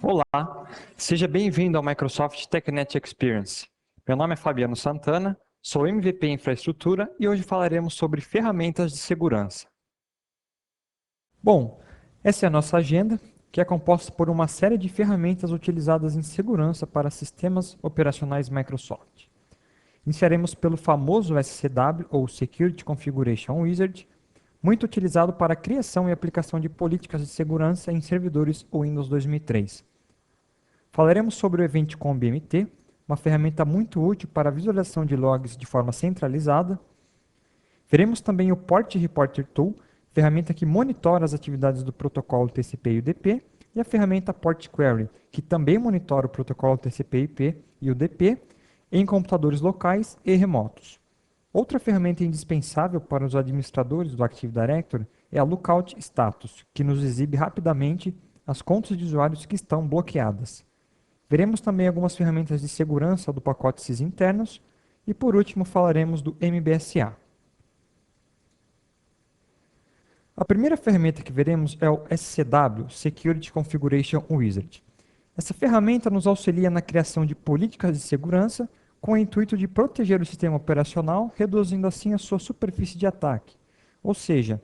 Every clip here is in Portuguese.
Olá, seja bem-vindo ao Microsoft TechNet Experience. Meu nome é Fabiano Santana, sou MVP em Infraestrutura e hoje falaremos sobre ferramentas de segurança. Bom, essa é a nossa agenda, que é composta por uma série de ferramentas utilizadas em segurança para sistemas operacionais Microsoft. Iniciaremos pelo famoso SCW, ou Security Configuration Wizard, muito utilizado para a criação e aplicação de políticas de segurança em servidores Windows 2003. Falaremos sobre o EventComb MT, uma ferramenta muito útil para a visualização de logs de forma centralizada. Veremos também o Port Reporter Tool, ferramenta que monitora as atividades do protocolo TCP e UDP, e a ferramenta Port Query, que também monitora o protocolo TCP/IP e UDP em computadores locais e remotos. Outra ferramenta indispensável para os administradores do Active Directory é a Lookout Status, que nos exibe rapidamente as contas de usuários que estão bloqueadas. Veremos também algumas ferramentas de segurança do pacote SIS internos e, por último, falaremos do MBSA. A primeira ferramenta que veremos é o SCW, Security Configuration Wizard. Essa ferramenta nos auxilia na criação de políticas de segurança com o intuito de proteger o sistema operacional, reduzindo assim a sua superfície de ataque. Ou seja,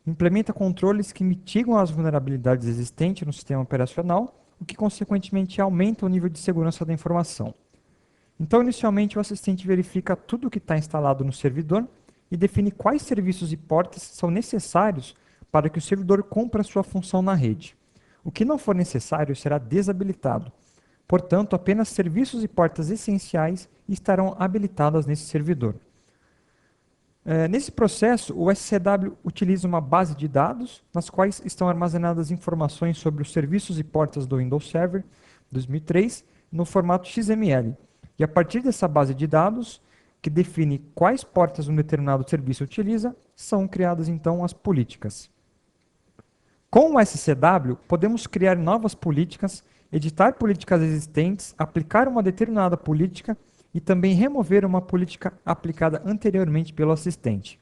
implementa controles que mitigam as vulnerabilidades existentes no sistema operacional, o que consequentemente aumenta o nível de segurança da informação. Então, inicialmente, o assistente verifica tudo o que está instalado no servidor e define quais serviços e portas são necessários para que o servidor cumpra sua função na rede. O que não for necessário será desabilitado. Portanto, apenas serviços e portas essenciais estarão habilitadas nesse servidor. Nesse processo, o SCW utiliza uma base de dados, nas quais estão armazenadas informações sobre os serviços e portas do Windows Server 2003 no formato XML. E a partir dessa base de dados, que define quais portas um determinado serviço utiliza, são criadas então as políticas. Com o SCW, podemos criar novas políticas, editar políticas existentes, aplicar uma determinada política e também remover uma política aplicada anteriormente pelo assistente.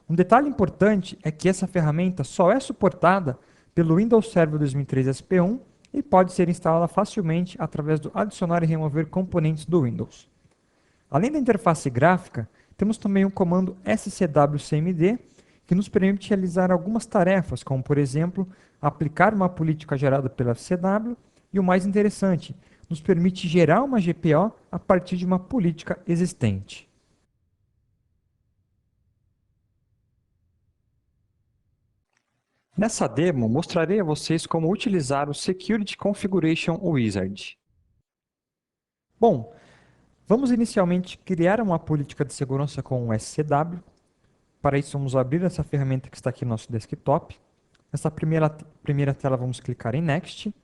Um detalhe importante é que essa ferramenta só é suportada pelo Windows Server 2003 SP1 e pode ser instalada facilmente através do adicionar e remover componentes do Windows. Além da interface gráfica, temos também o comando scwcmd, que nos permite realizar algumas tarefas, como, por exemplo, aplicar uma política gerada pela SCW e, o mais interessante, nos permite gerar uma GPO a partir de uma política existente. Nessa demo, mostrarei a vocês como utilizar o Security Configuration Wizard. Bom, vamos inicialmente criar uma política de segurança com o SCW. Para isso, vamos abrir essa ferramenta que está aqui no nosso desktop. Nessa primeira tela, vamos clicar em Next.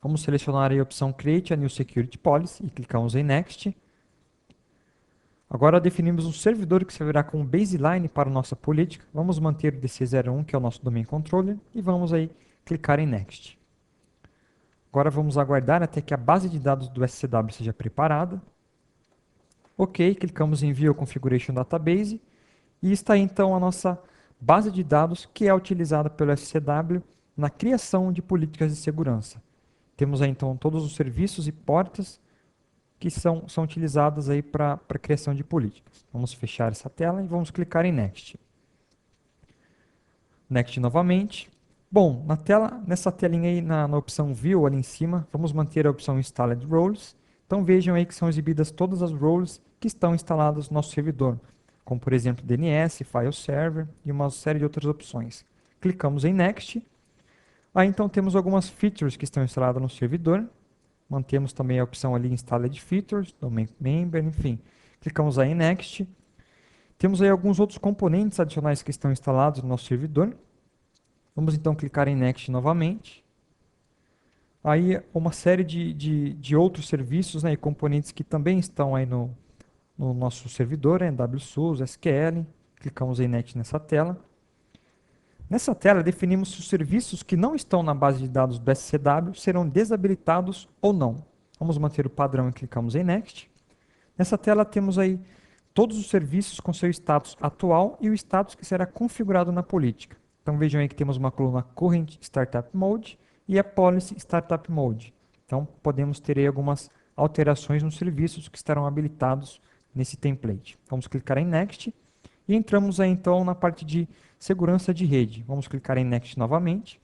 Vamos selecionar a opção Create a New Security Policy e clicamos em Next. Agora definimos um servidor que servirá como baseline para a nossa política. Vamos manter o DC01, que é o nosso Domain Controller, e vamos aí clicar em Next. Agora vamos aguardar até que a base de dados do SCW seja preparada. Ok, clicamos em View Configuration Database e está aí então a nossa base de dados que é utilizada pelo SCW na criação de políticas de segurança. Temos aí então todos os serviços e portas que são utilizadas aí para a criação de políticas. Vamos fechar essa tela e vamos clicar em Next. Next novamente. Bom, nessa telinha aí, na opção View ali em cima, vamos manter a opção Installed Roles. Então vejam aí que são exibidas todas as roles que estão instaladas no nosso servidor, como por exemplo DNS, File Server e uma série de outras opções. Clicamos em Next. Aí então temos algumas features que estão instaladas no servidor. Mantemos também a opção ali Installed Features, Domain Member, enfim. Clicamos aí em Next. Temos aí alguns outros componentes adicionais que estão instalados no nosso servidor. Vamos então clicar em Next novamente. Aí uma série de outros serviços, né, e componentes que também estão aí no nosso servidor, WSUS, SQL. Clicamos em Next nessa tela. Nessa tela definimos se os serviços que não estão na base de dados do SCW serão desabilitados ou não. Vamos manter o padrão e clicamos em Next. Nessa tela temos aí todos os serviços com seu status atual e o status que será configurado na política. Então vejam aí que temos uma coluna Current Startup Mode e a Policy Startup Mode. Então, podemos ter aí algumas alterações nos serviços que estarão habilitados nesse template. Vamos clicar em Next e entramos aí então na parte de segurança de rede. Vamos clicar em Next novamente.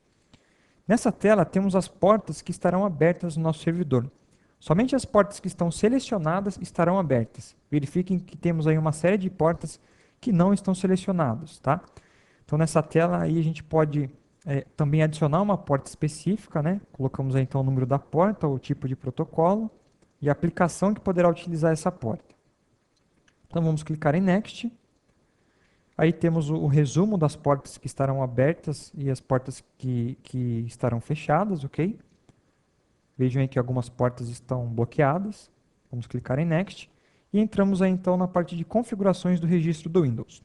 Nessa tela temos as portas que estarão abertas no nosso servidor. Somente as portas que estão selecionadas estarão abertas. Verifiquem que temos aí uma série de portas que não estão selecionadas, tá? Então nessa tela aí a gente pode também adicionar uma porta específica, né? Colocamos aí então o número da porta, o tipo de protocolo e a aplicação que poderá utilizar essa porta. Então vamos clicar em Next. Aí temos o resumo das portas que estarão abertas e as portas que estarão fechadas, ok? Vejam aí que algumas portas estão bloqueadas. Vamos clicar em Next. E entramos aí então na parte de configurações do registro do Windows.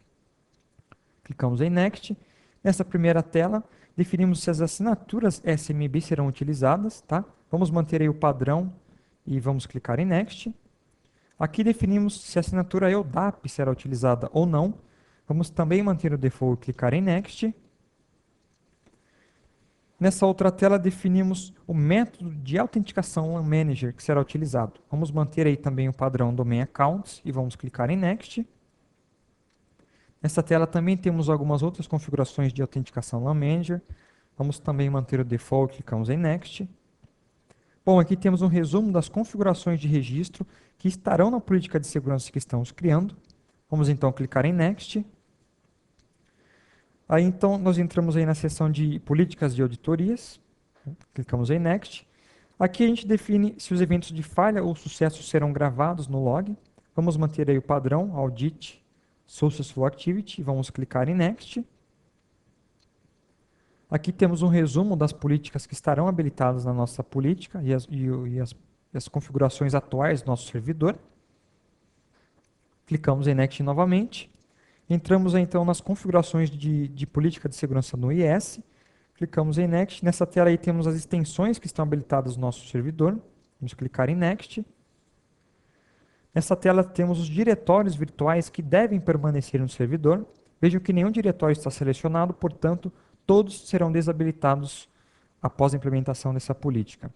Clicamos em Next. Nessa primeira tela, definimos se as assinaturas SMB serão utilizadas, tá? Vamos manter aí o padrão e vamos clicar em Next. Aqui definimos se a assinatura EUDAP será utilizada ou não. Vamos também manter o default e clicar em Next. Nessa outra tela definimos o método de autenticação LAN Manager que será utilizado. Vamos manter aí também o padrão Domain Accounts e vamos clicar em Next. Nessa tela também temos algumas outras configurações de autenticação LAN Manager. Vamos também manter o default, clicamos em Next. Bom, aqui temos um resumo das configurações de registro que estarão na política de segurança que estamos criando. Vamos então clicar em Next. Aí então nós entramos aí na seção de políticas de auditorias. Clicamos em Next. Aqui a gente define se os eventos de falha ou sucesso serão gravados no log. Vamos manter aí o padrão Audit Successful Activity. Vamos clicar em Next. Aqui temos um resumo das políticas que estarão habilitadas na nossa política e as configurações atuais do nosso servidor. Clicamos em Next novamente. Entramos então nas configurações de política de segurança no IS. Clicamos em Next. Nessa tela aí temos as extensões que estão habilitadas no nosso servidor. Vamos clicar em Next. Nessa tela temos os diretórios virtuais que devem permanecer no servidor. Vejam que nenhum diretório está selecionado, portanto, todos serão desabilitados após a implementação dessa política.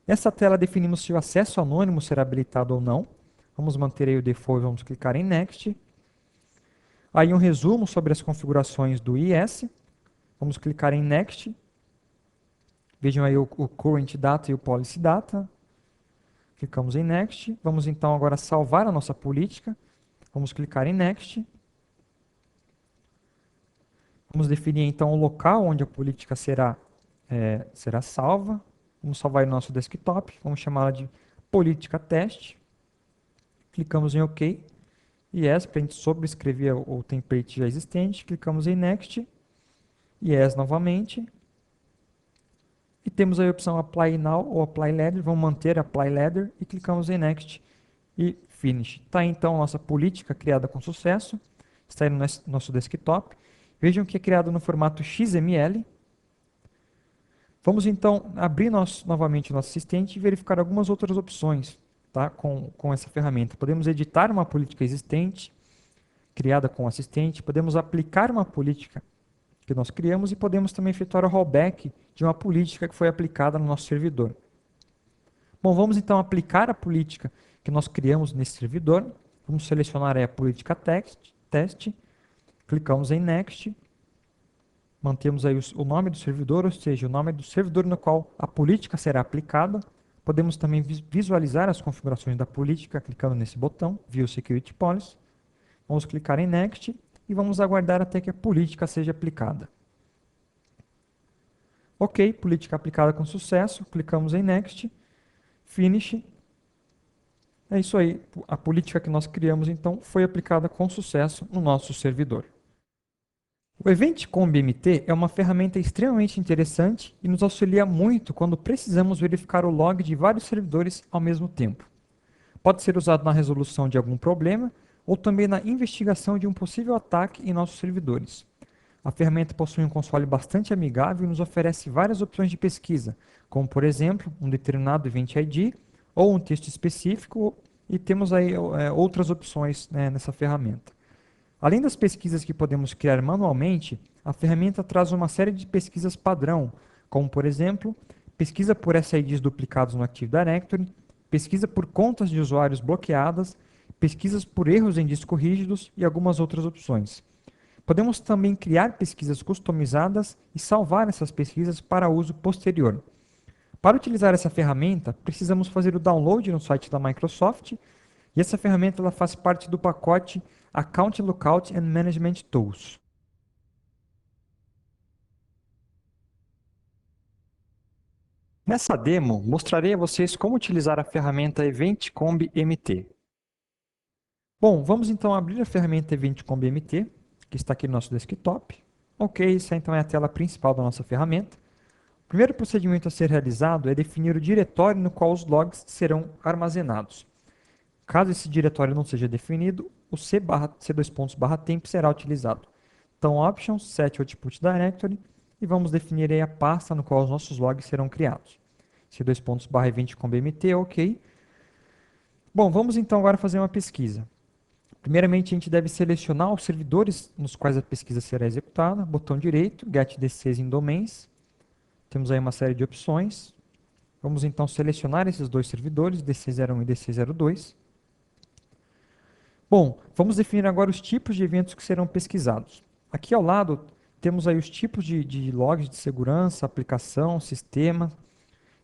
Nessa tela definimos se o acesso anônimo será habilitado ou não. Vamos manter aí o default e vamos clicar em Next. Aí um resumo sobre as configurações do IS. Vamos clicar em Next. Vejam aí o Current Data e o Policy Data. Clicamos em Next. Vamos então agora salvar a nossa política. Vamos clicar em Next. Vamos definir então o local onde a política será salva. Vamos salvar no nosso desktop. Vamos chamá-la de política teste. Clicamos em OK. Yes, para a gente sobrescrever o template já existente. Clicamos em Next. Yes novamente. E temos aí a opção Apply Now ou Apply Later. Vamos manter Apply Later e clicamos em Next e Finish. Está então a nossa política criada com sucesso. Está aí no nosso desktop. Vejam que é criado no formato XML. Vamos então abrir novamente o nosso assistente e verificar algumas outras opções, tá, com essa ferramenta. Podemos editar uma política existente, criada com o assistente. Podemos aplicar uma política que nós criamos e podemos também efetuar o rollback de uma política que foi aplicada no nosso servidor. Bom, vamos então aplicar a política que nós criamos nesse servidor. Vamos selecionar aí a política teste. Clicamos em Next, mantemos aí o nome do servidor, ou seja, o nome do servidor no qual a política será aplicada. Podemos também visualizar as configurações da política clicando nesse botão, View Security Policy. Vamos clicar em Next e vamos aguardar até que a política seja aplicada. Ok, política aplicada com sucesso, clicamos em Next, Finish. É isso aí, a política que nós criamos então foi aplicada com sucesso no nosso servidor. O Event Comb MT é uma ferramenta extremamente interessante e nos auxilia muito quando precisamos verificar o log de vários servidores ao mesmo tempo. Pode ser usado na resolução de algum problema ou também na investigação de um possível ataque em nossos servidores. A ferramenta possui um console bastante amigável e nos oferece várias opções de pesquisa, como por exemplo, um determinado Event ID ou um texto específico, e temos aí outras opções, né, nessa ferramenta. Além das pesquisas que podemos criar manualmente, a ferramenta traz uma série de pesquisas padrão, como, por exemplo, pesquisa por SIDs duplicados no Active Directory, pesquisa por contas de usuários bloqueadas, pesquisas por erros em disco rígidos e algumas outras opções. Podemos também criar pesquisas customizadas e salvar essas pesquisas para uso posterior. Para utilizar essa ferramenta, precisamos fazer o download no site da Microsoft, e essa ferramenta ela faz parte do pacote Account Lookout and Management Tools. Nessa demo, mostrarei a vocês como utilizar a ferramenta EventComb MT. Bom, vamos então abrir a ferramenta EventComb MT, que está aqui no nosso desktop. Ok, essa então é a tela principal da nossa ferramenta. O primeiro procedimento a ser realizado é definir o diretório no qual os logs serão armazenados. Caso esse diretório não seja definido, o c2.temp será utilizado. Então, options, set output directory, e vamos definir aí a pasta no qual os nossos logs serão criados. c2.eventcombmt, ok. Bom, vamos então agora fazer uma pesquisa. Primeiramente, a gente deve selecionar os servidores nos quais a pesquisa será executada. Botão direito, Get DCs in Domains. Temos aí uma série de opções. Vamos então selecionar esses dois servidores, DC01 e DC02. Bom, vamos definir agora os tipos de eventos que serão pesquisados. Aqui ao lado temos aí os tipos de logs de segurança, aplicação, sistema.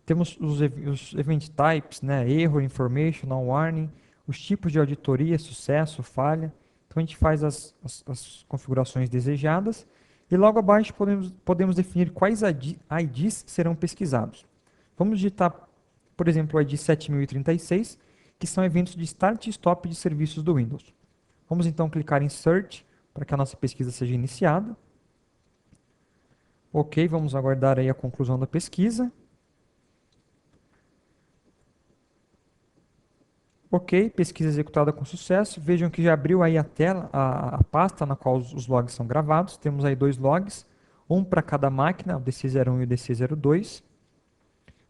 Temos os event types, né? Error, information, warning, os tipos de auditoria, sucesso, falha. Então a gente faz as configurações desejadas e logo abaixo podemos definir quais IDs serão pesquisados. Vamos digitar, por exemplo, o ID 7036, que são eventos de start e stop de serviços do Windows. Vamos então clicar em Search para que a nossa pesquisa seja iniciada. Ok, vamos aguardar aí a conclusão da pesquisa. Ok, pesquisa executada com sucesso. Vejam que já abriu aí a tela, a pasta na qual os logs são gravados. Temos aí dois logs, um para cada máquina, o DC01 e o DC02.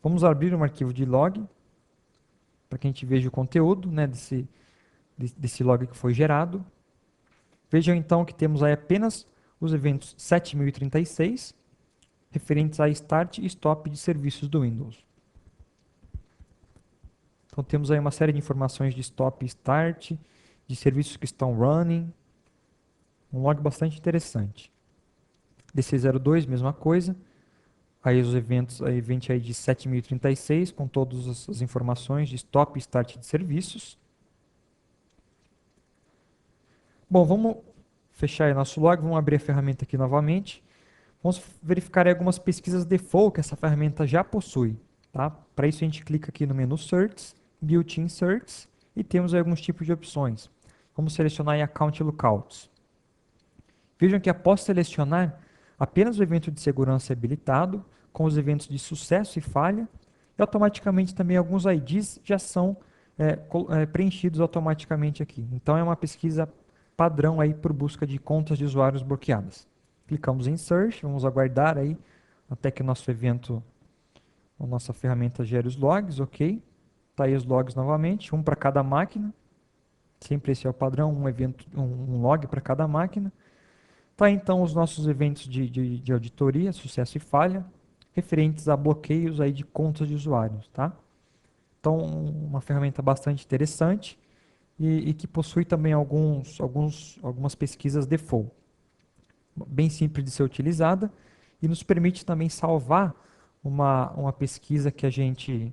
Vamos abrir um arquivo de log, para que a gente veja o conteúdo, né, desse log que foi gerado. Vejam então que temos aí apenas os eventos 7036, referentes a Start e Stop de serviços do Windows. Então temos aí uma série de informações de Stop e Start, de serviços que estão running. Um log bastante interessante. DC02, mesma coisa. Aí os eventos, a Event ID 7036, com todas as informações de Stop e Start de serviços. Bom, vamos fechar aí nosso log, vamos abrir a ferramenta aqui novamente. Vamos verificar aí algumas pesquisas default que essa ferramenta já possui. Tá? Para isso a gente clica aqui no menu Search, Built-in Search, e temos aí alguns tipos de opções. Vamos selecionar aí Account Lookouts. Vejam que após selecionar, apenas o evento de segurança é habilitado, com os eventos de sucesso e falha, e automaticamente também alguns IDs já são preenchidos automaticamente aqui. Então é uma pesquisa padrão aí por busca de contas de usuários bloqueadas. Clicamos em Search, vamos aguardar aí até que o nosso evento, a nossa ferramenta gere os logs, ok. Está aí os logs novamente, um para cada máquina. Sempre esse é o padrão, um log para cada máquina. Tá então os nossos eventos de auditoria, sucesso e falha, referentes a bloqueios aí de contas de usuários, tá? Então, uma ferramenta bastante interessante e que possui também algumas pesquisas default. Bem simples de ser utilizada e nos permite também salvar uma pesquisa que a gente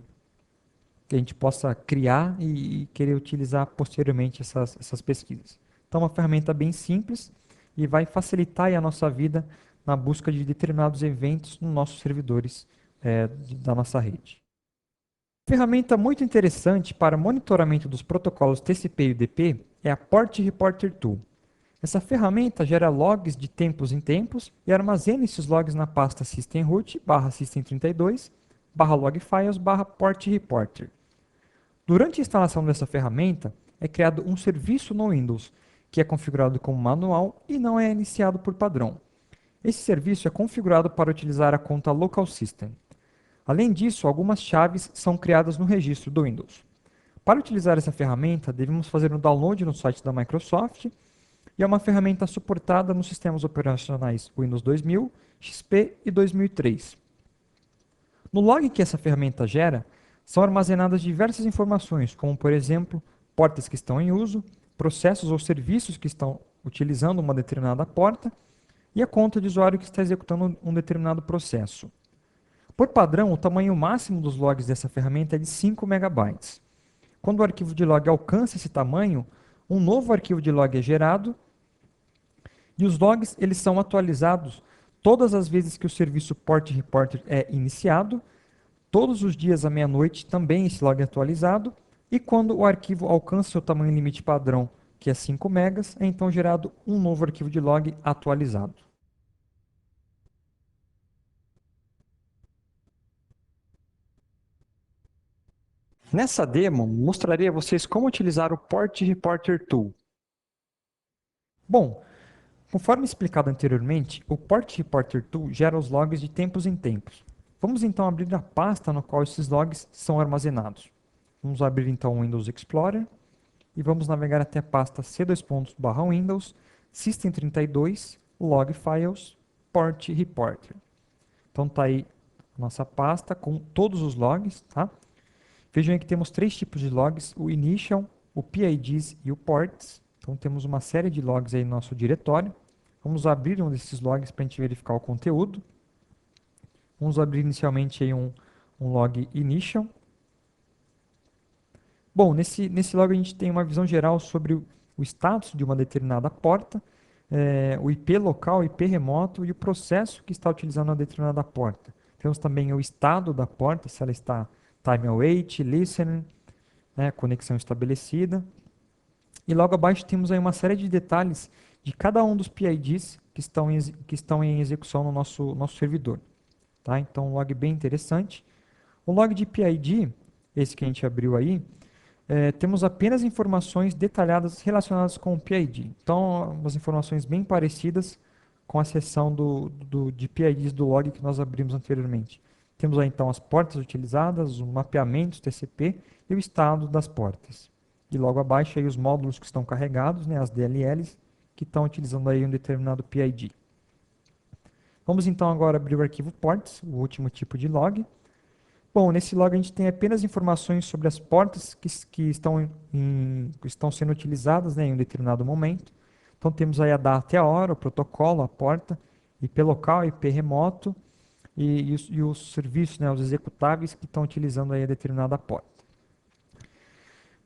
possa criar e querer utilizar posteriormente essas pesquisas. Então, uma ferramenta bem simples e vai facilitar aí a nossa vida na busca de determinados eventos nos nossos servidores da nossa rede. Ferramenta muito interessante para monitoramento dos protocolos TCP e UDP é a Port Reporter Tool. Essa ferramenta gera logs de tempos em tempos e armazena esses logs na pasta systemroot/system32/logfiles/port reporter. Durante a instalação dessa ferramenta, é criado um serviço no Windows, que é configurado como manual e não é iniciado por padrão. Esse serviço é configurado para utilizar a conta Local System. Além disso, algumas chaves são criadas no registro do Windows. Para utilizar essa ferramenta, devemos fazer um download no site da Microsoft e é uma ferramenta suportada nos sistemas operacionais Windows 2000, XP e 2003. No log que essa ferramenta gera, são armazenadas diversas informações, como, por exemplo, portas que estão em uso, processos ou serviços que estão utilizando uma determinada porta e a conta de usuário que está executando um determinado processo. Por padrão, o tamanho máximo dos logs dessa ferramenta é de 5 megabytes. Quando o arquivo de log alcança esse tamanho, um novo arquivo de log é gerado e os logs eles são atualizados todas as vezes que o serviço Port Reporter é iniciado, todos os dias à meia-noite também esse log é atualizado, e quando o arquivo alcança seu tamanho limite padrão, que é 5 megas, é então gerado um novo arquivo de log atualizado. Nessa demo, mostrarei a vocês como utilizar o Port Reporter Tool. Bom, conforme explicado anteriormente, o Port Reporter Tool gera os logs de tempos em tempos. Vamos então abrir a pasta no qual esses logs são armazenados. Vamos abrir então o Windows Explorer e vamos navegar até a pasta c:/windows system32 log files port reporter. Então está aí a nossa pasta com todos os logs, tá? Vejam aí que temos três tipos de logs, o initial, o PIDs e o ports. Então temos uma série de logs aí no nosso diretório. Vamos abrir um desses logs para a gente verificar o conteúdo. Vamos abrir inicialmente aí um log initial. Bom, nesse log a gente tem uma visão geral sobre o status de uma determinada porta, o IP local, o IP remoto e o processo que está utilizando a determinada porta. Temos também o estado da porta, se ela está time await, listening, conexão estabelecida. E logo abaixo temos aí uma série de detalhes de cada um dos PIDs que estão em execução no nosso servidor. Tá? Então, um log bem interessante. O log de PID, esse que a gente abriu aí, temos apenas informações detalhadas relacionadas com o PID. Então, umas informações bem parecidas com a seção de PIDs do log que nós abrimos anteriormente. Temos aí então as portas utilizadas, o mapeamento TCP e o estado das portas. E logo abaixo aí os módulos que estão carregados, as DLLs, que estão utilizando aí um determinado PID. Vamos então agora abrir o arquivo ports, o último tipo de log. Bom, nesse log a gente tem apenas informações sobre as portas que estão sendo utilizadas em um determinado momento. Então temos aí a data e a hora, o protocolo, a porta, IP local, IP remoto e os serviços, os executáveis que estão utilizando aí a determinada porta.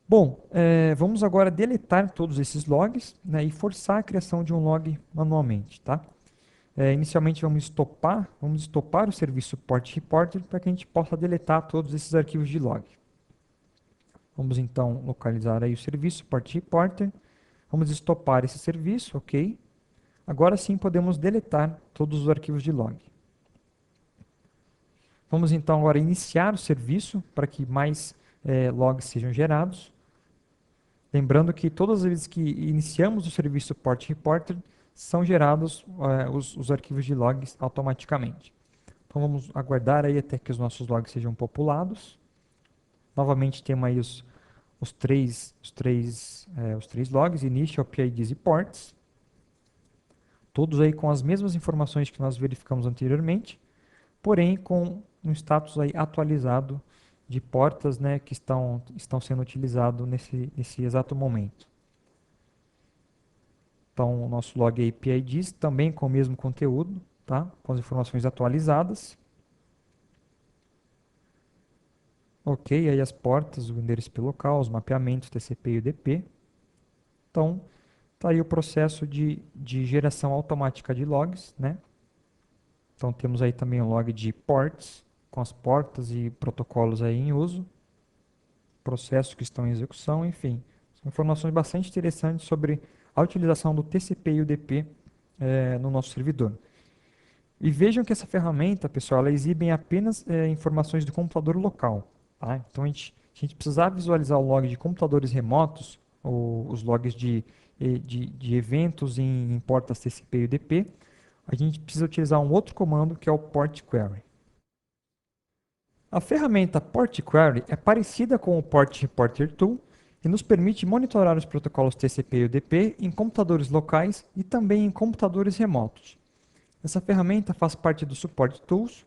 Bom, vamos agora deletar todos esses logs e forçar a criação de um log manualmente, tá? Inicialmente vamos estopar o serviço Port Reporter para que a gente possa deletar todos esses arquivos de log. Vamos então localizar aí o serviço Port Reporter. Vamos estopar esse serviço, ok? Agora sim podemos deletar todos os arquivos de log. Vamos então agora iniciar o serviço para que mais logs sejam gerados. Lembrando que todas as vezes que iniciamos o serviço Port Reporter, são gerados os arquivos de logs automaticamente. Então vamos aguardar aí até que os nossos logs sejam populados. Novamente temos aí os três logs, initial, PIDs e ports. Todos aí com as mesmas informações que nós verificamos anteriormente, porém com um status aí atualizado de portas que estão sendo utilizados nesse exato momento. Então, o nosso log API diz também com o mesmo conteúdo, tá? Com as informações atualizadas. Ok, aí as portas, o endereço IP local, os mapeamentos TCP e UDP. Então, está aí o processo de geração automática de logs, né? Então, temos aí também o log de ports, com as portas e protocolos aí em uso, processos que estão em execução, enfim. São informações bastante interessantes sobre a utilização do TCP e UDP no nosso servidor. E vejam que essa ferramenta, pessoal, ela exibe apenas informações do computador local. Tá? Então, a gente precisar visualizar o log de computadores remotos, ou os logs de eventos em portas TCP e UDP, a gente precisa utilizar um outro comando, que é o port query. A ferramenta Port Query é parecida com o Port Reporter Tool e nos permite monitorar os protocolos TCP e UDP em computadores locais e também em computadores remotos. Essa ferramenta faz parte do Support Tools,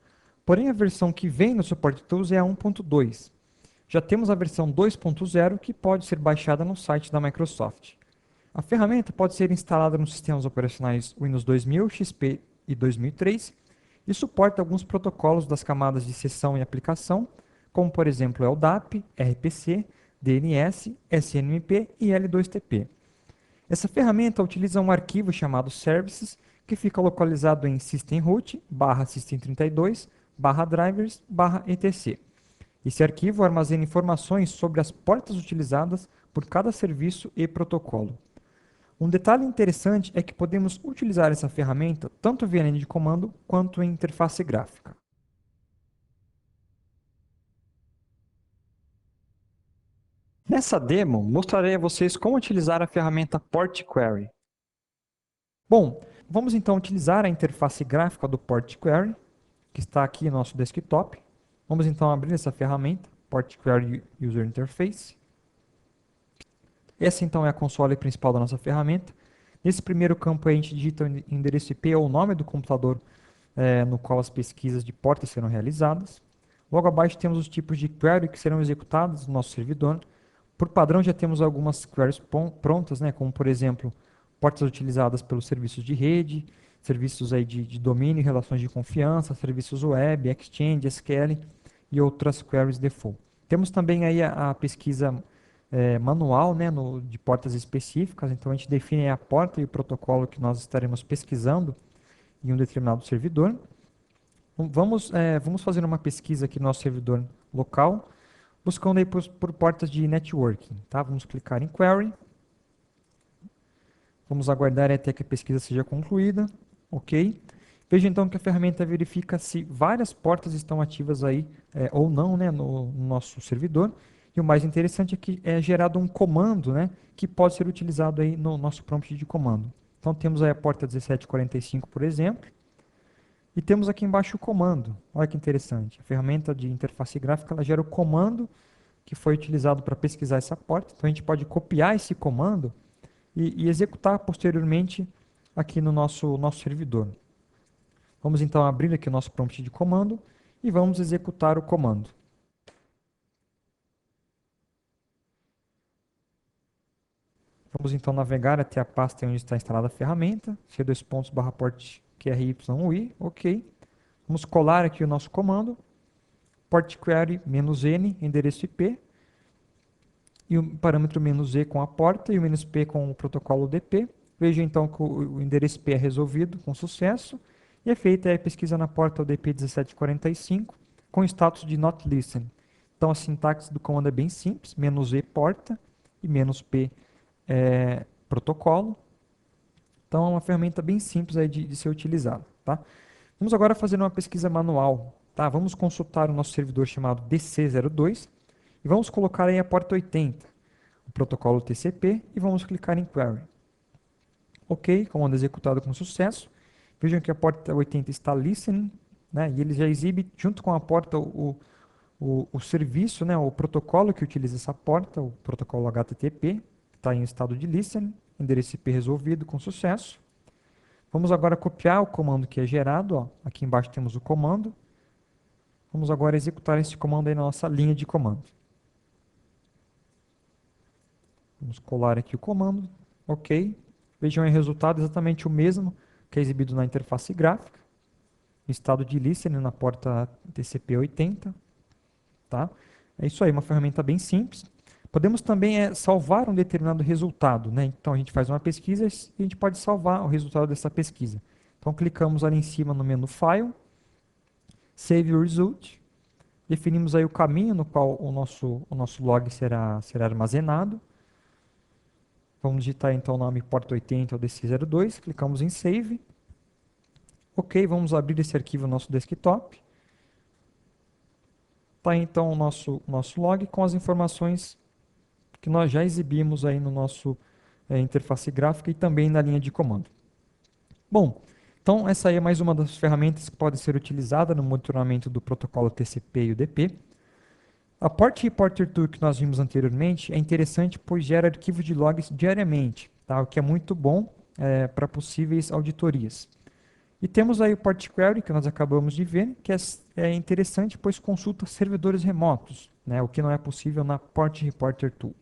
Porém, a versão que vem no Support Tools é a 1.2. Já temos a versão 2.0 que pode ser baixada no site da Microsoft. A ferramenta pode ser instalada nos sistemas operacionais Windows 2000, XP e 2003 e suporta alguns protocolos das camadas de sessão e aplicação, como por exemplo LDAP, RPC, DNS, SNMP e L2TP. Essa ferramenta utiliza um arquivo chamado services, que fica localizado em systemroot system32 drivers etc. Esse arquivo armazena informações sobre as portas utilizadas por cada serviço e protocolo. Um detalhe interessante é que podemos utilizar essa ferramenta tanto via linha de comando quanto em interface gráfica. Nessa demo, mostrarei a vocês como utilizar a ferramenta Port Query. Bom, vamos então utilizar a interface gráfica do Port Query, que está aqui no nosso desktop. Vamos então abrir essa ferramenta, Port Query User Interface. Essa então é a console principal da nossa ferramenta. Nesse primeiro campo a gente digita o endereço IP ou o nome do computador no qual as pesquisas de portas serão realizadas. Logo abaixo temos os tipos de query que serão executados no nosso servidor. Por padrão já temos algumas queries prontas, como por exemplo, portas utilizadas pelos serviços de rede, serviços aí de domínio e relações de confiança, serviços web, Exchange, SQL e outras queries default. Temos também aí a pesquisa manual, de portas específicas, então a gente define a porta e o protocolo que nós estaremos pesquisando em um determinado servidor. Vamos fazer uma pesquisa aqui no nosso servidor local, buscando aí por portas de networking. Tá? Vamos clicar em Query. Vamos aguardar até que a pesquisa seja concluída. Ok. Veja então que a ferramenta verifica se várias portas estão ativas aí ou não no nosso servidor. E o mais interessante é que é gerado um comando que pode ser utilizado aí no nosso prompt de comando. Então temos aí a porta 1745, por exemplo. E temos aqui embaixo o comando. Olha que interessante. A ferramenta de interface gráfica ela gera o comando que foi utilizado para pesquisar essa porta. Então a gente pode copiar esse comando e executar posteriormente aqui no nosso servidor. Vamos então abrir aqui o nosso prompt de comando e vamos executar o comando. Vamos então navegar até a pasta onde está instalada a ferramenta, c2 .port_qryi, ok. Vamos colar aqui o nosso comando, port query "-n", endereço IP, e o parâmetro "-e" com a porta e o "-p" com o protocolo DP. Veja então que o endereço IP é resolvido com sucesso e é feita a pesquisa na porta UDP 1745 com status de not listen. Então a sintaxe do comando é bem simples, "-e" porta e "-p" protocolo. Então é uma ferramenta bem simples aí de ser utilizada. Tá? Vamos agora fazer uma pesquisa manual. Tá? Vamos consultar o nosso servidor chamado DC02 e vamos colocar aí a porta 80, o protocolo TCP, e vamos clicar em Query. Ok, comando executado com sucesso. Vejam que a porta 80 está listening, e ele já exibe junto com a porta o serviço, o protocolo que utiliza essa porta, o protocolo HTTP, que está em estado de listening, endereço IP resolvido com sucesso. Vamos agora copiar o comando que é gerado, aqui embaixo temos o comando. Vamos agora executar esse comando aí na nossa linha de comando. Vamos colar aqui o comando, ok. Vejam aí o resultado exatamente o mesmo que é exibido na interface gráfica, estado de listening na porta TCP/80. Tá? É isso aí, uma ferramenta bem simples. Podemos também salvar um determinado resultado. Então a gente faz uma pesquisa e a gente pode salvar o resultado dessa pesquisa. Então clicamos ali em cima no menu File, Save Result, definimos aí o caminho no qual o nosso log será armazenado. Vamos digitar então o nome porta 80 ou DC02, clicamos em Save. Ok, vamos abrir esse arquivo no nosso desktop. Está então o nosso log com as informações que nós já exibimos aí no nosso interface gráfica e também na linha de comando. Bom, então essa aí é mais uma das ferramentas que pode ser utilizada no monitoramento do protocolo TCP e UDP. A Port Reporter Tool que nós vimos anteriormente é interessante pois gera arquivo de logs diariamente, tá? O que é muito bom para possíveis auditorias. E temos aí o Port Query, que nós acabamos de ver, que é interessante, pois consulta servidores remotos, né, o que não é possível na Port Reporter Tool.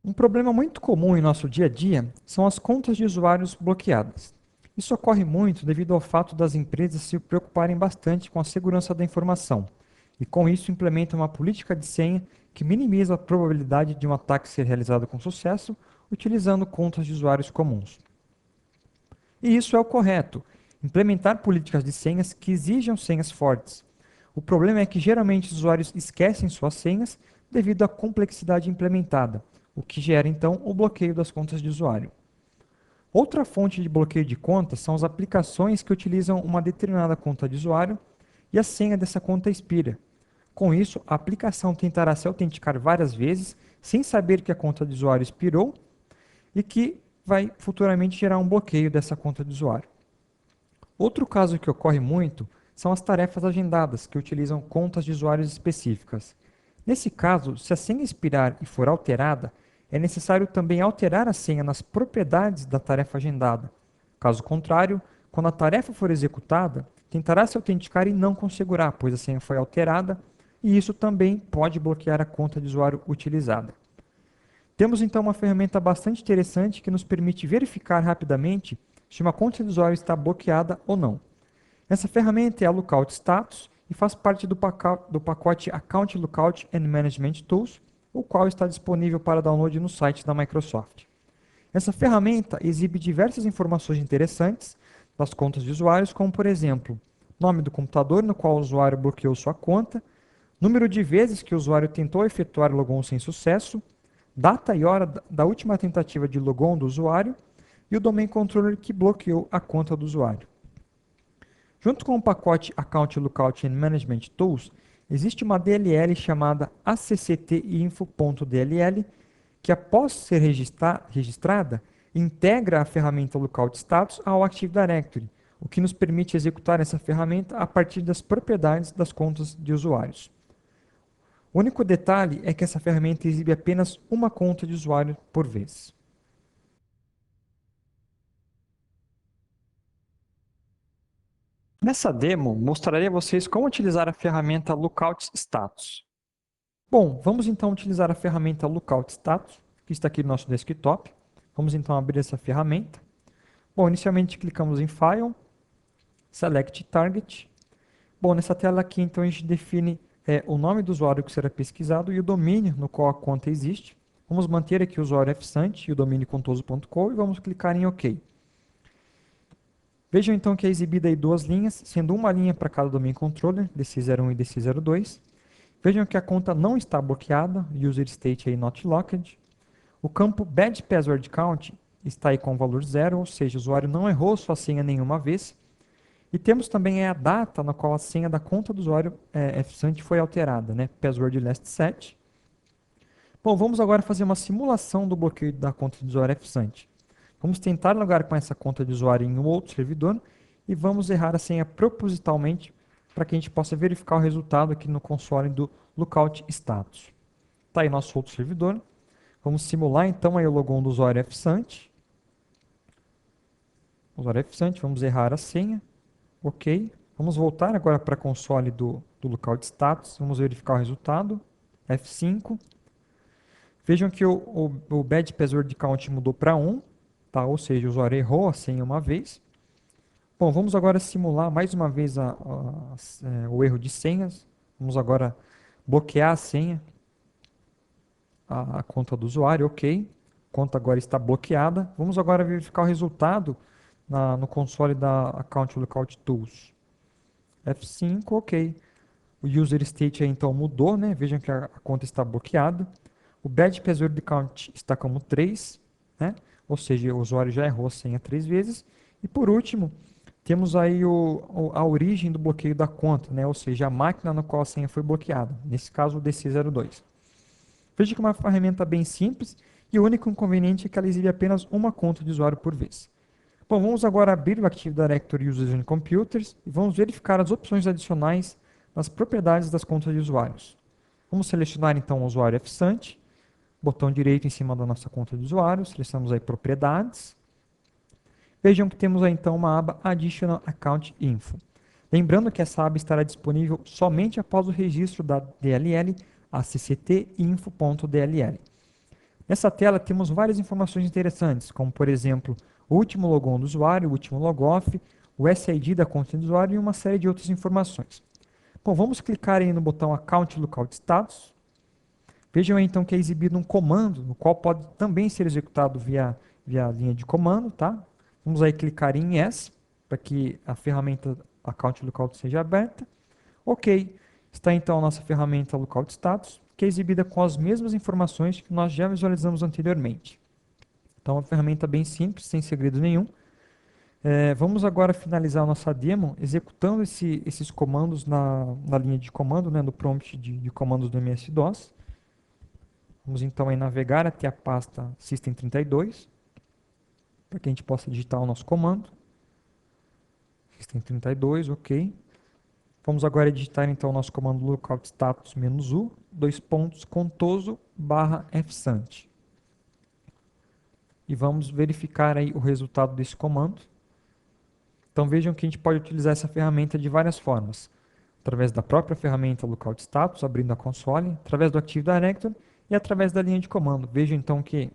Um problema muito comum em nosso dia a dia são as contas de usuários bloqueadas. Isso ocorre muito devido ao fato das empresas se preocuparem bastante com a segurança da informação, e com isso implementam uma política de senha que minimiza a probabilidade de um ataque ser realizado com sucesso utilizando contas de usuários comuns. E isso é o correto, implementar políticas de senhas que exijam senhas fortes. O problema é que geralmente os usuários esquecem suas senhas devido à complexidade implementada, o que gera então o bloqueio das contas de usuário. Outra fonte de bloqueio de contas são as aplicações que utilizam uma determinada conta de usuário e a senha dessa conta expira. Com isso, a aplicação tentará se autenticar várias vezes sem saber que a conta de usuário expirou e que vai futuramente gerar um bloqueio dessa conta de usuário. Outro caso que ocorre muito são as tarefas agendadas, que utilizam contas de usuários específicas. Nesse caso, se a senha expirar e for alterada, é necessário também alterar a senha nas propriedades da tarefa agendada. Caso contrário, quando a tarefa for executada, tentará se autenticar e não conseguirá, pois a senha foi alterada, e isso também pode bloquear a conta de usuário utilizada. Temos então uma ferramenta bastante interessante que nos permite verificar rapidamente se uma conta de usuário está bloqueada ou não. Essa ferramenta é a Lookout Status e faz parte do pacote Account Lookout and Management Tools, o qual está disponível para download no site da Microsoft. Essa ferramenta exibe diversas informações interessantes das contas de usuários, como por exemplo, nome do computador no qual o usuário bloqueou sua conta, número de vezes que o usuário tentou efetuar logon sem sucesso, data e hora da última tentativa de logon do usuário e o domain controller que bloqueou a conta do usuário. Junto com o pacote Account Lookout and Management Tools, existe uma DLL chamada acctinfo.dll que, após ser registrada, integra a ferramenta Lookout Status ao Active Directory, o que nos permite executar essa ferramenta a partir das propriedades das contas de usuários. O único detalhe é que essa ferramenta exibe apenas uma conta de usuário por vez. Nessa demo, mostrarei a vocês como utilizar a ferramenta Lookout Status. Bom, vamos então utilizar a ferramenta Lookout Status, que está aqui no nosso desktop. Vamos então abrir essa ferramenta. Bom, inicialmente clicamos em File, Select Target. Bom, nessa tela aqui então a gente define o nome do usuário que será pesquisado e o domínio no qual a conta existe. Vamos manter aqui o usuário fsant e o domínio contoso.com e vamos clicar em OK. Vejam então que é exibida aí duas linhas, sendo uma linha para cada domain controller, DC01 e DC02. Vejam que a conta não está bloqueada, user state aí not locked. O campo bad password count está aí com o valor 0, ou seja, o usuário não errou sua senha nenhuma vez. E temos também a data na qual a senha da conta do usuário fsant foi alterada, né? Password last set. Bom, vamos agora fazer uma simulação do bloqueio da conta do usuário fsant. Vamos tentar logar com essa conta de usuário em um outro servidor e vamos errar a senha propositalmente para que a gente possa verificar o resultado aqui no console do Lookout Status. Está aí nosso outro servidor. Vamos simular então aí o logon do usuário fsant. Usuário fsant, vamos errar a senha. Ok. Vamos voltar agora para o console do Lookout Status. Vamos verificar o resultado. F5. Vejam que o bad password count mudou para 1. Tá? Ou seja, o usuário errou a senha uma vez. Bom, vamos agora simular mais uma vez o erro de senhas. Vamos agora bloquear a senha, a conta do usuário, ok. A conta agora está bloqueada. Vamos agora verificar o resultado no console da Account Lookout Tools. F5, ok. O user state aí, então mudou, né? Vejam que a conta está bloqueada. O bad password count está como 3, né? Ou seja, o usuário já errou a senha 3 vezes. E por último, temos aí a origem do bloqueio da conta, né? Ou seja, a máquina na qual a senha foi bloqueada. Nesse caso, o DC02. Veja que é uma ferramenta bem simples e o único inconveniente é que ela exibe apenas uma conta de usuário por vez. Bom, vamos agora abrir o Active Directory Users and Computers e vamos verificar as opções adicionais nas propriedades das contas de usuários. Vamos selecionar então o usuário fsant, botão direito em cima da nossa conta de usuário, selecionamos aí propriedades. vejam que temos aí então uma aba Additional Account Info. Lembrando que essa aba estará disponível somente após o registro da DLL a cct-info.dll. Nessa tela temos várias informações interessantes, como por exemplo, o último logon do usuário, o último logoff, o SID da conta do usuário e uma série de outras informações. Bom, vamos clicar aí no botão Account Lookout Status. Vejam aí, então que é exibido um comando, no qual pode também ser executado via linha de comando, tá? Vamos aí clicar em Yes, para que a ferramenta Account Lookout seja aberta. Ok, está então a nossa ferramenta Lookout Status, que é exibida com as mesmas informações que nós já visualizamos anteriormente. Então, é uma ferramenta bem simples, sem segredo nenhum. Vamos agora finalizar a nossa demo executando esses comandos na linha de comando, né, no prompt de comandos do MS-DOS. Vamos então aí navegar até a pasta System32, para que a gente possa digitar o nosso comando. System32, ok. Vamos agora digitar então o nosso comando lookout status -u, contoso /fsant. E vamos verificar aí o resultado desse comando. Então vejam que a gente pode utilizar essa ferramenta de várias formas. Através da própria ferramenta lookout status, abrindo a console, através do Active Directory e através da linha de comando. Vejam então que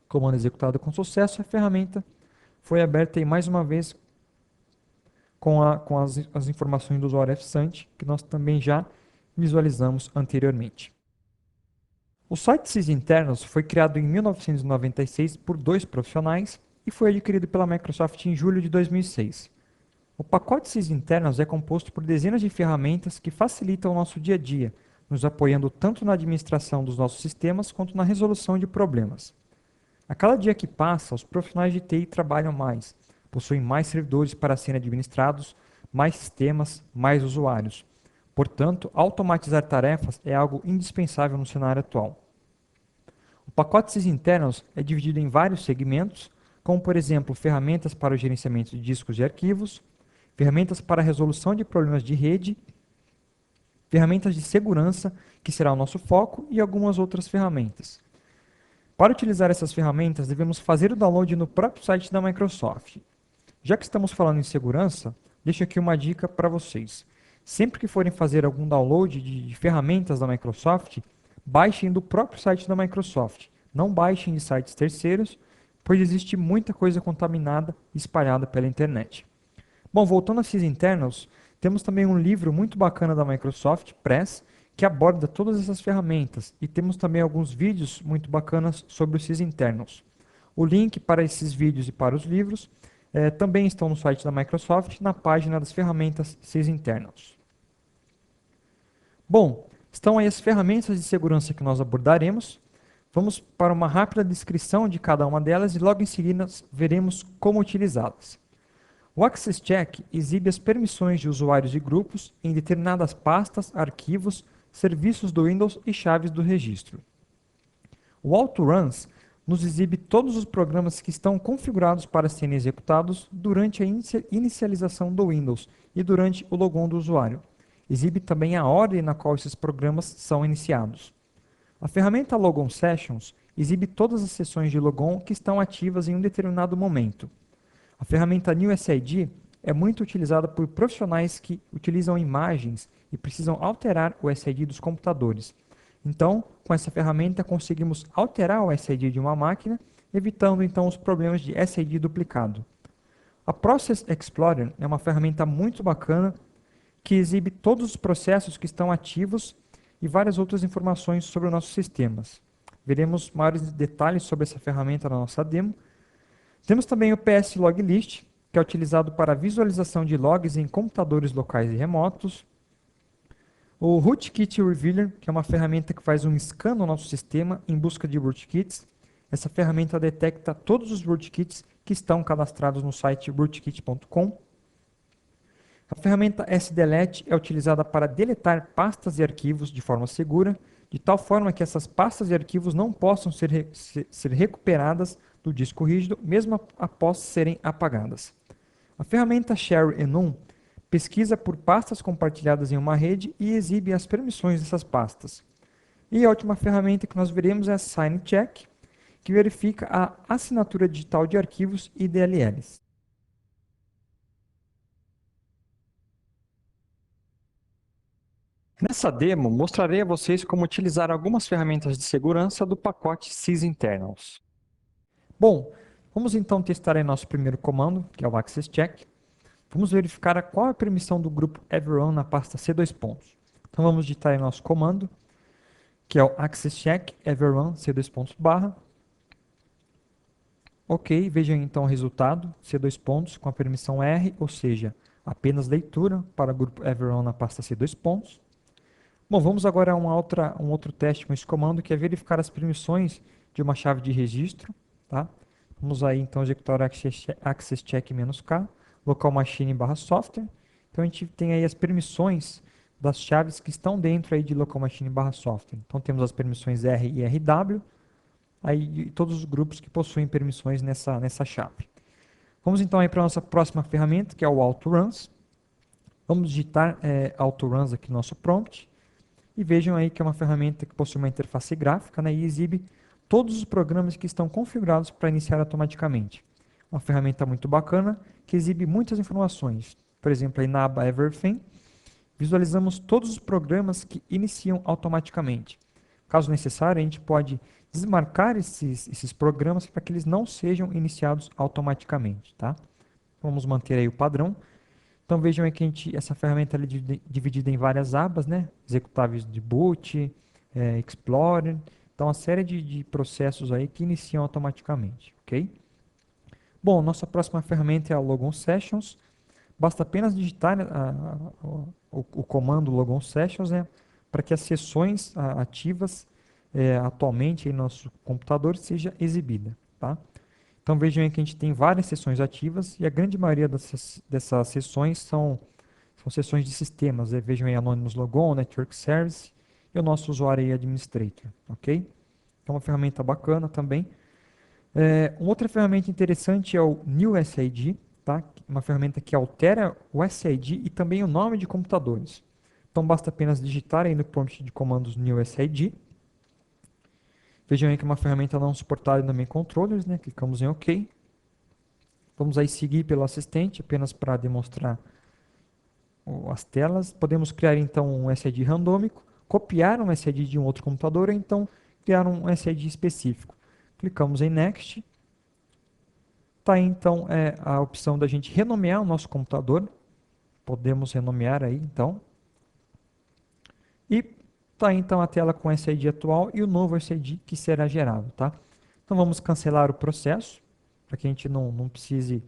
comando executado com sucesso, a ferramenta foi aberta aí mais uma vez com as informações do usuário fsant, que nós também já visualizamos anteriormente. O site Sysinternos foi criado em 1996 por dois profissionais e foi adquirido pela Microsoft em julho de 2006. O pacote Sysinternos é composto por dezenas de ferramentas que facilitam o nosso dia a dia, nos apoiando tanto na administração dos nossos sistemas quanto na resolução de problemas. A cada dia que passa, os profissionais de TI trabalham mais, possuem mais servidores para serem administrados, mais sistemas, mais usuários. Portanto, automatizar tarefas é algo indispensável no cenário atual. O pacote Sysinternos é dividido em vários segmentos, como por exemplo, ferramentas para o gerenciamento de discos e arquivos, ferramentas para a resolução de problemas de rede, ferramentas de segurança, que será o nosso foco, e algumas outras ferramentas. Para utilizar essas ferramentas, devemos fazer o download no próprio site da Microsoft. Já que estamos falando em segurança, deixo aqui uma dica para vocês. Sempre que forem fazer algum download de ferramentas da Microsoft, baixem do próprio site da Microsoft. Não baixem de sites terceiros, pois existe muita coisa contaminada e espalhada pela internet. Bom, voltando a Sysinternos, temos também um livro muito bacana da Microsoft Press, que aborda todas essas ferramentas, e temos também alguns vídeos muito bacanas sobre os Sysinternos. O link para esses vídeos e para os livros também estão no site da Microsoft, na página das ferramentas Sysinternos. Bom, estão aí as ferramentas de segurança que nós abordaremos. Vamos para uma rápida descrição de cada uma delas e logo em seguida veremos como utilizá-las. O Access Check exibe as permissões de usuários e grupos em determinadas pastas, arquivos, serviços do Windows e chaves do registro. O Autoruns nos exibe todos os programas que estão configurados para serem executados durante a inicialização do Windows e durante o logon do usuário. Exibe também a ordem na qual esses programas são iniciados. A ferramenta Logon Sessions exibe todas as sessões de logon que estão ativas em um determinado momento. A ferramenta NewSID é muito utilizada por profissionais que utilizam imagens e precisam alterar o SID dos computadores. Então, com essa ferramenta conseguimos alterar o SID de uma máquina, evitando então os problemas de SID duplicado. A Process Explorer é uma ferramenta muito bacana que exibe todos os processos que estão ativos e várias outras informações sobre os nossos sistemas. Veremos maiores detalhes sobre essa ferramenta na nossa demo. Temos também o PS Log List, que é utilizado para a visualização de logs em computadores locais e remotos. O Rootkit Revealer, que é uma ferramenta que faz um scan no nosso sistema em busca de rootkits. Essa ferramenta detecta todos os rootkits que estão cadastrados no site rootkit.com. A ferramenta SDelete é utilizada para deletar pastas e arquivos de forma segura, de tal forma que essas pastas e arquivos não possam ser recuperadas do disco rígido, mesmo após serem apagadas. A ferramenta Share Enum pesquisa por pastas compartilhadas em uma rede e exibe as permissões dessas pastas. E a última ferramenta que nós veremos é a SignCheck, que verifica a assinatura digital de arquivos e DLLs. Nessa demo, mostrarei a vocês como utilizar algumas ferramentas de segurança do pacote sysinternals. Bom, vamos então testar aí nosso primeiro comando, que é o access check. Vamos verificar qual é a permissão do grupo everyone na pasta C2 pontos. Então vamos digitar aí nosso comando, que é o access check everyone C2 pontos barra. Ok, vejam então o resultado, C2 pontos com a permissão R, ou seja, apenas leitura para o grupo everyone na pasta C2 pontos. Bom, vamos agora a um outro teste com esse comando, que é verificar as permissões de uma chave de registro. Tá? Vamos aí então executar o access check-k, local machine barra software. Então a gente tem aí as permissões das chaves que estão dentro aí de local machine barra software. Então temos as permissões R e RW, aí todos os grupos que possuem permissões nessa chave. Vamos então aí para a nossa próxima ferramenta, que é o autoruns. Vamos digitar autoruns aqui no nosso prompt. E vejam aí que é uma ferramenta que possui uma interface gráfica, né, e exibe todos os programas que estão configurados para iniciar automaticamente. Uma ferramenta muito bacana que exibe muitas informações. Por exemplo, aí na aba Everything, visualizamos todos os programas que iniciam automaticamente. Caso necessário, a gente pode desmarcar esses programas para que eles não sejam iniciados automaticamente. Tá? Vamos manter aí o padrão. Então vejam aí que essa ferramenta é dividida em várias abas, né? Executáveis de boot, Explorer, então uma série de processos aí que iniciam automaticamente, ok? Bom, nossa próxima ferramenta é a Logon Sessions. Basta apenas digitar o comando Logon Sessions, né? Para que as sessões ativas atualmente em nosso computador seja exibida, tá? Então vejam aí que a gente tem várias sessões ativas e a grande maioria dessas sessões são sessões de sistemas. Vejam aí Anonymous Logon, Network Service e o nosso usuário aí Administrator, ok? É uma ferramenta bacana também. Uma outra ferramenta interessante é o New SID, tá? Uma ferramenta que altera o SID e também o nome de computadores. Então basta apenas digitar aí no prompt de comandos New SID. Vejam aí que é uma ferramenta não suportada no main controllers, né? Clicamos em OK. Vamos aí seguir pelo assistente, apenas para demonstrar as telas. Podemos criar então um SID randômico, copiar um SID de um outro computador, ou então criar um SID específico. Clicamos em Next. Está aí então a opção da gente renomear o nosso computador. Podemos renomear aí então. E está aí então a tela com o SID atual e o novo SID que será gerado. Tá? Então vamos cancelar o processo, para que a gente não precise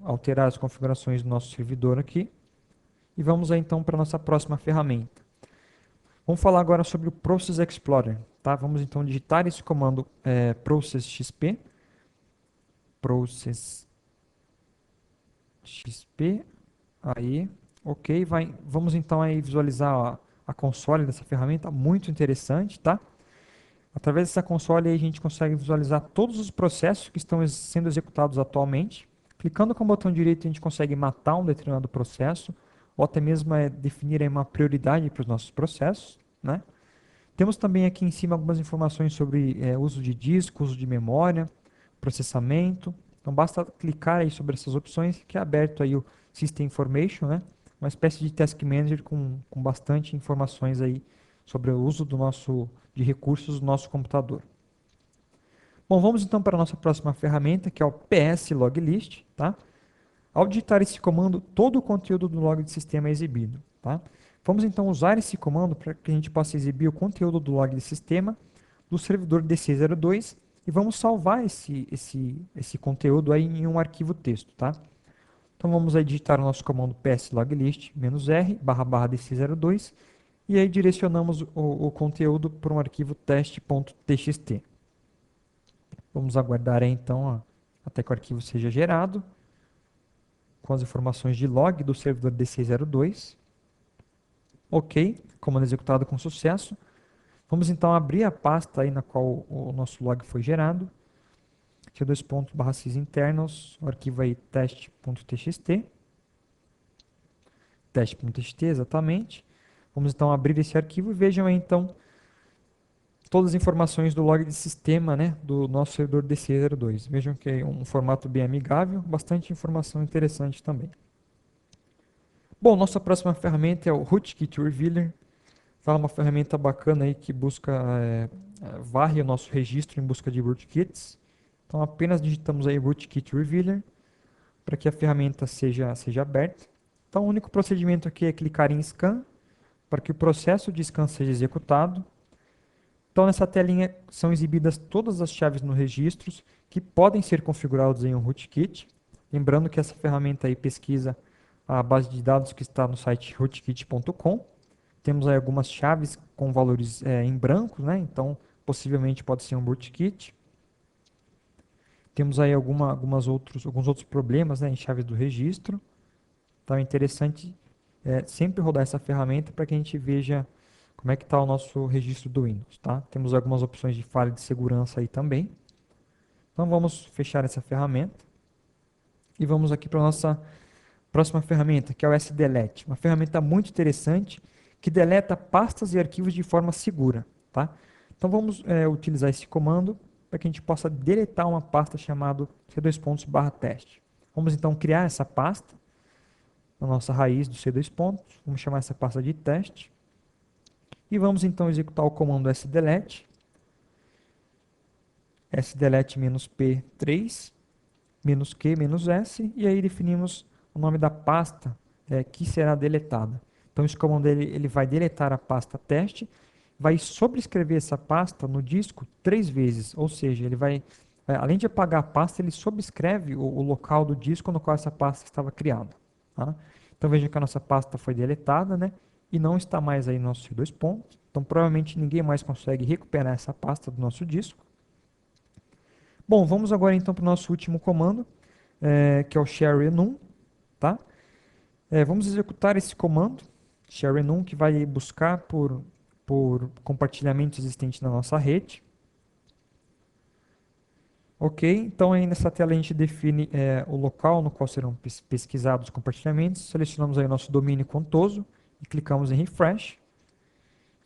alterar as configurações do nosso servidor aqui. E vamos aí, então para a nossa próxima ferramenta. Vamos falar agora sobre o Process Explorer. Tá? Vamos então digitar esse comando process xp. Process xp. Aí, ok. Vamos então aí visualizar a console dessa ferramenta, muito interessante, tá? Através dessa console aí, a gente consegue visualizar todos os processos que estão sendo executados atualmente. Clicando com o botão direito, a gente consegue matar um determinado processo, ou até mesmo definir aí uma prioridade para os nossos processos, né? Temos também aqui em cima algumas informações sobre uso de disco, uso de memória, processamento. Então basta clicar aí sobre essas opções que é aberto aí o System Information, né? Uma espécie de Task Manager com bastante informações aí sobre o uso de recursos do nosso computador. Bom, vamos então para a nossa próxima ferramenta, que é o PS Loglist, tá? Ao digitar esse comando, todo o conteúdo do log de sistema é exibido, tá? Vamos então usar esse comando para que a gente possa exibir o conteúdo do log de sistema do servidor DC02 e vamos salvar esse conteúdo aí em um arquivo texto, tá? Então vamos aí digitar o nosso comando ps loglist -r /dc02 e aí direcionamos o conteúdo para um arquivo teste.txt. Vamos aguardar aí então até que o arquivo seja gerado com as informações de log do servidor DC02. Ok, comando executado com sucesso. Vamos então abrir a pasta aí na qual o nosso log foi gerado. c2./sysinternals, o arquivo aí teste.txt. Teste.txt, exatamente. Vamos então abrir esse arquivo e vejam aí então todas as informações do log de sistema, né, do nosso servidor DC02. Vejam que é um formato bem amigável, bastante informação interessante também. Bom, nossa próxima ferramenta é o Rootkit Revealer. Ela é uma ferramenta bacana aí que busca, varre o nosso registro em busca de rootkits. Então apenas digitamos aí rootkit revealer para que a ferramenta seja aberta. Então o único procedimento aqui é clicar em scan para que o processo de scan seja executado. Então nessa telinha são exibidas todas as chaves nos registros que podem ser configurados em um rootkit. Lembrando que essa ferramenta aí pesquisa a base de dados que está no site rootkit.com. Temos aí algumas chaves com valores em branco, né? Então possivelmente pode ser um rootkit. Temos aí alguns outros problemas, né, em chaves do registro. Então é interessante sempre rodar essa ferramenta para que a gente veja como é que está o nosso registro do Windows, tá? Temos algumas opções de falha de segurança aí também. Então vamos fechar essa ferramenta e vamos aqui para a nossa próxima ferramenta, que é o SDelete. Uma ferramenta muito interessante que deleta pastas e arquivos de forma segura, tá? Então vamos utilizar esse comando para que a gente possa deletar uma pasta chamada c2.teste. Vamos então criar essa pasta na nossa raiz do C2 pontos. Vamos chamar essa pasta de teste. E vamos então executar o comando sdelete, sdelete-p3, -q-s, e aí definimos o nome da pasta que será deletada. Então esse comando ele vai deletar a pasta teste, vai sobrescrever essa pasta no disco 3 vezes, ou seja, ele vai, além de apagar a pasta, ele sobrescreve o local do disco no qual essa pasta estava criada. Tá? Então veja que a nossa pasta foi deletada, né? E não está mais aí no nosso C2 pontos. Então provavelmente ninguém mais consegue recuperar essa pasta do nosso disco. Bom, vamos agora então para o nosso último comando, que é o share enum, tá? Vamos executar esse comando, share enum, que vai buscar por compartilhamento existente na nossa rede. Ok, então aí nessa tela a gente define o local no qual serão pesquisados os compartilhamentos. Selecionamos aí o nosso domínio contoso e clicamos em refresh.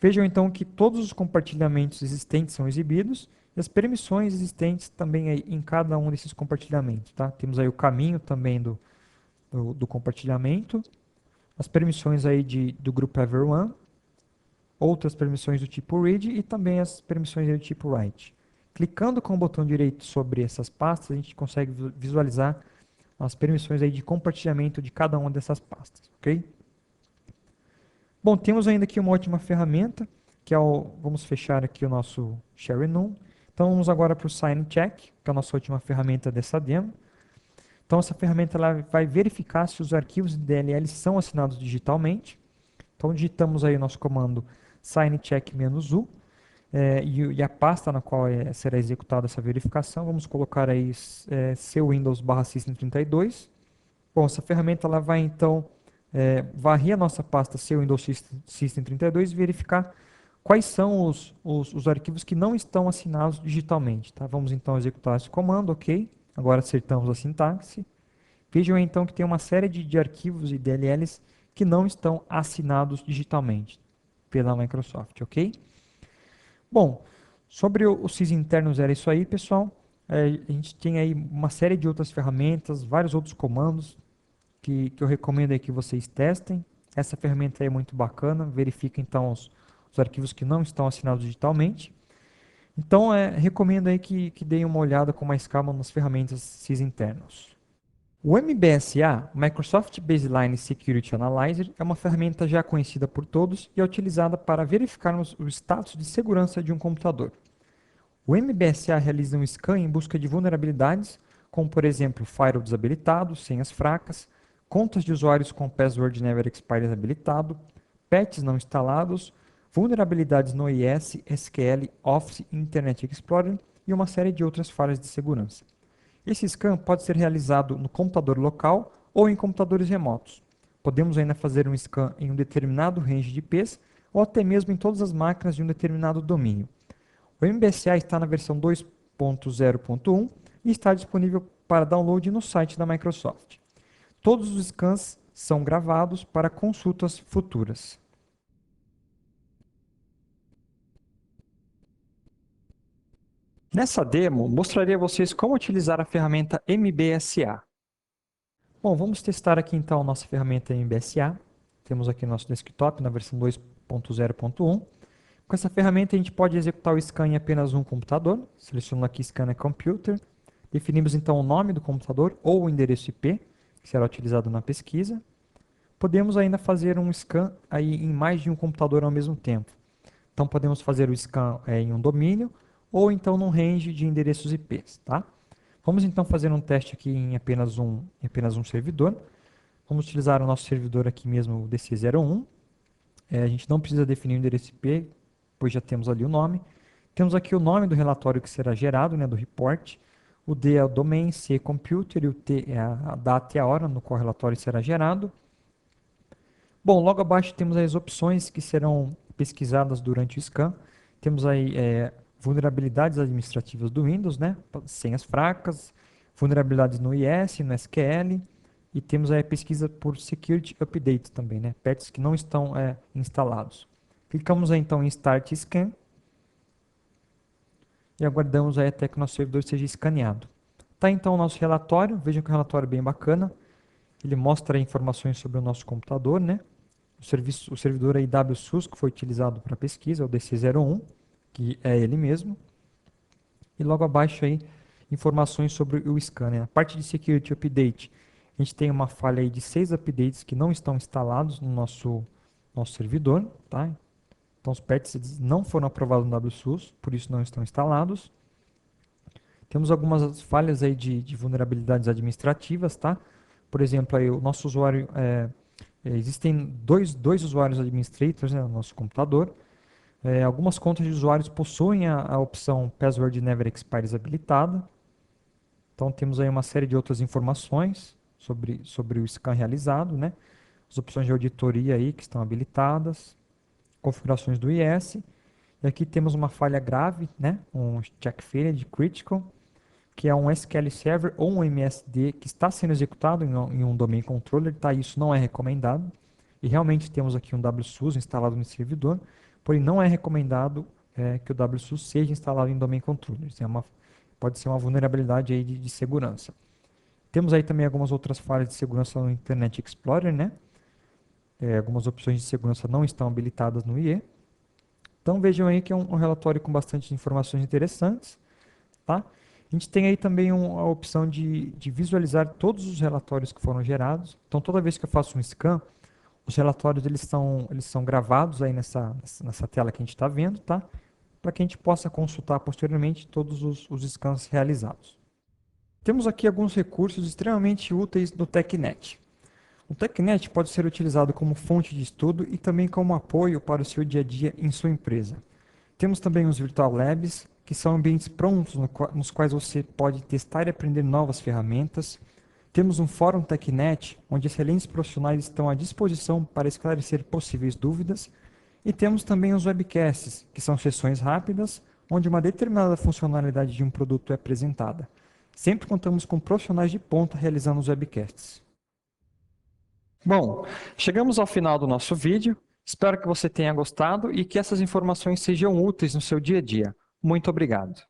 Vejam então que todos os compartilhamentos existentes são exibidos e as permissões existentes também aí em cada um desses compartilhamentos. Tá? Temos aí o caminho também do compartilhamento, as permissões aí do grupo everyone, outras permissões do tipo read e também as permissões do tipo write. Clicando com o botão direito sobre essas pastas, a gente consegue visualizar as permissões aí de compartilhamento de cada uma dessas pastas, ok? Bom, temos ainda aqui uma ótima ferramenta, que é vamos fechar aqui o nosso Share Enum. Então vamos agora para o Sign Check, que é a nossa última ferramenta dessa demo. Então essa ferramenta ela vai verificar se os arquivos de DLL são assinados digitalmente. Então digitamos aí o nosso comando signcheck-u e a pasta na qual será executada essa verificação. Vamos colocar aí seu Windows/System32. Bom, essa ferramenta ela vai então varrer a nossa pasta seu Windows System32 e verificar quais são os arquivos que não estão assinados digitalmente. Tá? Vamos então executar esse comando, ok. Agora acertamos a sintaxe. Vejam então que tem uma série de arquivos e DLLs que não estão assinados digitalmente pela Microsoft, ok? Bom, sobre os SIS internos era isso aí, pessoal. A gente tem aí uma série de outras ferramentas, vários outros comandos que eu recomendo aí que vocês testem. Essa ferramenta aí é muito bacana, verifica então os arquivos que não estão assinados digitalmente. Então, recomendo aí que deem uma olhada com mais calma nas ferramentas SIS internos. O MBSA, Microsoft Baseline Security Analyzer, é uma ferramenta já conhecida por todos e é utilizada para verificarmos o status de segurança de um computador. O MBSA realiza um scan em busca de vulnerabilidades, como por exemplo, firewall desabilitado, senhas fracas, contas de usuários com password never expired habilitado, patches não instalados, vulnerabilidades no IS, SQL, Office, Internet Explorer e uma série de outras falhas de segurança. Esse scan pode ser realizado no computador local ou em computadores remotos. Podemos ainda fazer um scan em um determinado range de IPs ou até mesmo em todas as máquinas de um determinado domínio. O MBSA está na versão 2.0.1 e está disponível para download no site da Microsoft. Todos os scans são gravados para consultas futuras. Nessa demo, mostrarei a vocês como utilizar a ferramenta MBSA. Bom, vamos testar aqui então a nossa ferramenta MBSA. Temos aqui nosso desktop na versão .0.1. Com essa ferramenta a gente pode executar o scan em apenas um computador. Seleciono aqui Scan a Computer. Definimos então o nome do computador ou o endereço IP, que será utilizado na pesquisa. Podemos ainda fazer um scan aí em mais de um computador ao mesmo tempo. Então podemos fazer o scan em um domínio ou então num range de endereços IPs, tá? Vamos então fazer um teste aqui em apenas um servidor. Vamos utilizar o nosso servidor aqui mesmo, o DC01. A gente não precisa definir o endereço IP, pois já temos ali o nome. Temos aqui o nome do relatório que será gerado, né, do report. O D é o domain, C é computer e o T é a data e a hora no qual o relatório será gerado. Bom, logo abaixo temos as opções que serão pesquisadas durante o scan. Temos aí vulnerabilidades administrativas do Windows, né, senhas fracas, vulnerabilidades no IS, no SQL, e temos aí a pesquisa por Security Update também, né, patches que não estão instalados. Clicamos aí, então em Start Scan e aguardamos aí até que o nosso servidor seja escaneado. Tá então o nosso relatório, vejam que o relatório é bem bacana, ele mostra informações sobre o nosso computador, né? O servidor aí WSUS que foi utilizado para a pesquisa, é o DC01, que é ele mesmo. E logo abaixo aí, informações sobre o scanner. A parte de Security Update, a gente tem uma falha aí de 6 updates que não estão instalados no nosso servidor, tá? Então os patches não foram aprovados no WSUS, por isso não estão instalados. Temos algumas falhas aí de vulnerabilidades administrativas, tá? Por exemplo, aí o nosso usuário, existem dois usuários administrators, né, no nosso computador. Algumas contas de usuários possuem a opção Password Never Expires habilitada. Então temos aí uma série de outras informações sobre o scan realizado, né? As opções de auditoria aí que estão habilitadas, configurações do IS. E aqui temos uma falha grave, né? Um check failure critical, que é um SQL Server ou um MSD que está sendo executado em um domain controller, tá? Isso não é recomendado. E realmente temos aqui um WSUS instalado no servidor, porém não é recomendado que o WSUS seja instalado em domain controller. Pode ser uma vulnerabilidade aí de segurança. Temos aí também algumas outras falhas de segurança no Internet Explorer, né? Algumas opções de segurança não estão habilitadas no IE. Então vejam aí que é um relatório com bastante informações interessantes, tá? A gente tem aí também a opção de visualizar todos os relatórios que foram gerados. Então toda vez que eu faço um scan, os relatórios eles são gravados aí nessa tela que a gente está vendo, tá? Para que a gente possa consultar posteriormente todos os scans realizados. Temos aqui alguns recursos extremamente úteis do TechNet. O TechNet pode ser utilizado como fonte de estudo e também como apoio para o seu dia a dia em sua empresa. Temos também os Virtual Labs, que são ambientes prontos nos quais você pode testar e aprender novas ferramentas. Temos um fórum TechNet, onde excelentes profissionais estão à disposição para esclarecer possíveis dúvidas. E temos também os webcasts, que são sessões rápidas, onde uma determinada funcionalidade de um produto é apresentada. Sempre contamos com profissionais de ponta realizando os webcasts. Bom, chegamos ao final do nosso vídeo. Espero que você tenha gostado e que essas informações sejam úteis no seu dia a dia. Muito obrigado.